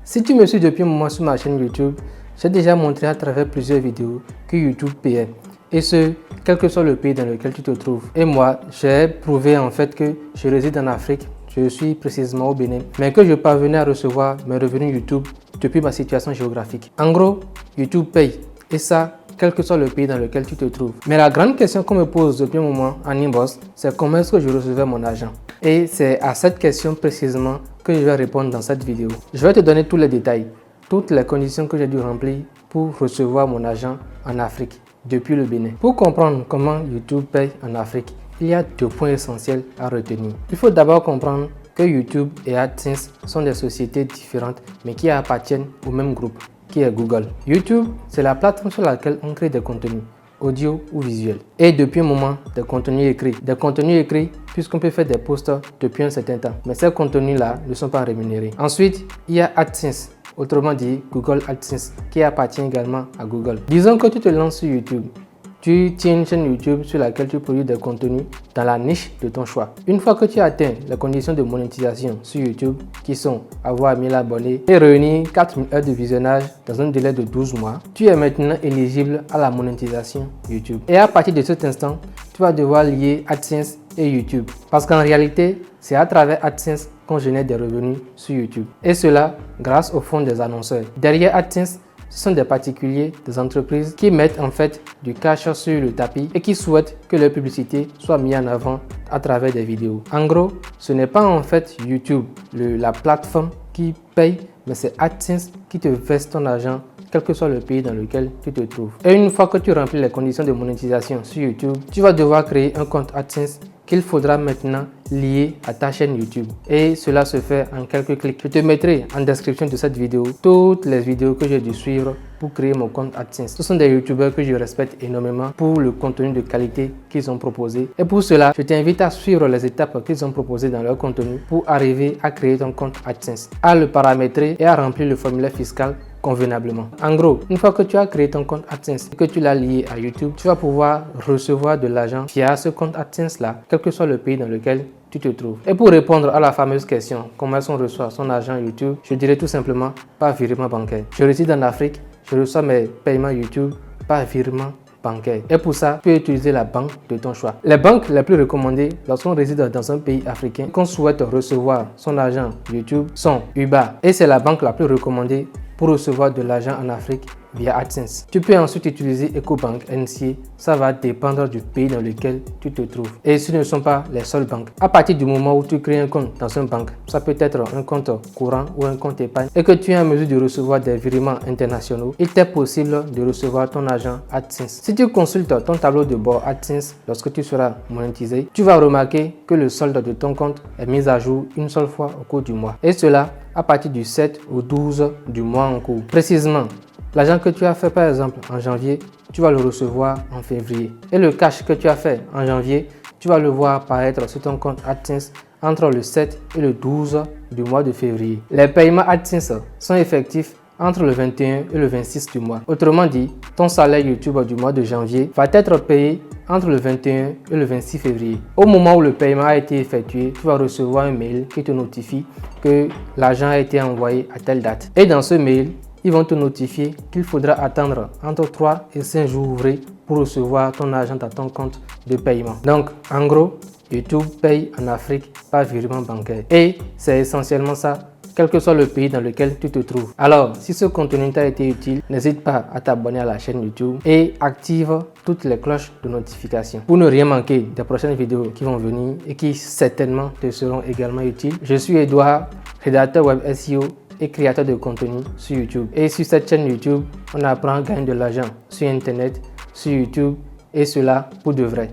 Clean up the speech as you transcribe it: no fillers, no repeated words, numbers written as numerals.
Si tu me suis depuis un moment sur ma chaîne YouTube, j'ai déjà montré à travers plusieurs vidéos que YouTube payait. Et ce, quel que soit le pays dans lequel tu te trouves. Et moi, j'ai prouvé en fait que je réside en Afrique, je suis précisément au Bénin, mais que je parvenais à recevoir mes revenus YouTube depuis ma situation géographique. En gros, YouTube paye. Et ça, quel que soit le pays dans lequel tu te trouves. Mais la grande question qu'on me pose depuis un moment en inbox, c'est comment est-ce que je recevais mon argent. Et c'est à cette question précisément que je vais répondre dans cette vidéo. Je vais te donner tous les détails, toutes les conditions que j'ai dû remplir pour recevoir mon argent en Afrique, depuis le Bénin. Pour comprendre comment YouTube paye en Afrique, il y a deux points essentiels à retenir. Il faut d'abord comprendre que YouTube et AdSense sont des sociétés différentes mais qui appartiennent au même groupe, qui est Google. YouTube, c'est la plateforme sur laquelle on crée des contenus, audio ou visuels. Et depuis un moment, des contenus écrits. Des contenus écrits puisqu'on peut faire des posts depuis un certain temps. Mais ces contenus-là ne sont pas rémunérés. Ensuite, il y a AdSense, autrement dit Google AdSense, qui appartient également à Google. Disons que tu te lances sur YouTube. Tu tiens une chaîne YouTube sur laquelle tu produis des contenus dans la niche de ton choix. Une fois que tu atteins les conditions de monétisation sur YouTube, qui sont avoir 1000 abonnés et réunir 4000 heures de visionnage dans un délai de 12 mois, tu es maintenant éligible à la monétisation YouTube. Et à partir de cet instant, tu vas devoir lier AdSense et YouTube. Parce qu'en réalité, c'est à travers AdSense qu'on génère des revenus sur YouTube. Et cela grâce au fonds des annonceurs. Derrière AdSense, ce sont des particuliers, des entreprises qui mettent en fait du cash sur le tapis et qui souhaitent que leur publicité soit mise en avant à travers des vidéos. En gros, ce n'est pas en fait YouTube, la plateforme qui paye, mais c'est AdSense qui te verse ton argent, quel que soit le pays dans lequel tu te trouves. Et une fois que tu remplis les conditions de monétisation sur YouTube, tu vas devoir créer un compte AdSense qu'il faudra maintenant lier à ta chaîne YouTube. Et cela se fait en quelques clics. Je te mettrai en description de cette vidéo toutes les vidéos que j'ai dû suivre pour créer mon compte AdSense. Ce sont des YouTubeurs que je respecte énormément pour le contenu de qualité qu'ils ont proposé. Et pour cela, je t'invite à suivre les étapes qu'ils ont proposées dans leur contenu pour arriver à créer ton compte AdSense, à le paramétrer et à remplir le formulaire fiscal convenablement. En gros, une fois que tu as créé ton compte AdSense et que tu l'as lié à YouTube, tu vas pouvoir recevoir de l'argent via ce compte AdSense là, quel que soit le pays dans lequel tu te trouves. Et pour répondre à la fameuse question, comment est-ce qu'on reçoit son argent YouTube, je dirais tout simplement par virement bancaire. Je réside en Afrique, je reçois mes paiements YouTube par virement bancaire. Et pour ça, tu peux utiliser la banque de ton choix. Les banques les plus recommandées lorsqu'on réside dans un pays africain qu'on souhaite recevoir son argent YouTube sont UBA. Et c'est la banque la plus recommandée pour recevoir de l'argent en Afrique via AdSense. Tu peux ensuite utiliser EcoBank, NCA, ça va dépendre du pays dans lequel tu te trouves. Et ce ne sont pas les seules banques. À partir du moment où tu crées un compte dans une banque, ça peut être un compte courant ou un compte épargne, et que tu es en mesure de recevoir des virements internationaux, il t'est possible de recevoir ton argent AdSense. Si tu consultes ton tableau de bord AdSense lorsque tu seras monétisé, tu vas remarquer que le solde de ton compte est mis à jour une seule fois au cours du mois. Et cela à partir du 7 au 12 du mois en cours. Précisément, l'argent que tu as fait par exemple en janvier, tu vas le recevoir en février. Et le cash que tu as fait en janvier, tu vas le voir apparaître sur ton compte AdSense entre le 7 et le 12 du mois de février. Les paiements AdSense sont effectifs entre le 21 et le 26 du mois. Autrement dit, ton salaire YouTube du mois de janvier va être payé entre le 21 et le 26 février. Au moment où le paiement a été effectué, tu vas recevoir un mail qui te notifie que l'argent a été envoyé à telle date. Et dans ce mail, ils vont te notifier qu'il faudra attendre entre 3 et 5 jours ouvrés pour recevoir ton argent dans ton compte de paiement. Donc, en gros, YouTube paye en Afrique par virement bancaire. Et c'est essentiellement ça, quel que soit le pays dans lequel tu te trouves. Alors, si ce contenu t'a été utile, n'hésite pas à t'abonner à la chaîne YouTube et active toutes les cloches de notification pour ne rien manquer des prochaines vidéos qui vont venir et qui certainement te seront également utiles. Je suis Edouard, rédacteur web SEO et créateur de contenu sur YouTube. Et sur cette chaîne YouTube, on apprend à gagner de l'argent sur Internet, sur YouTube et cela pour de vrai.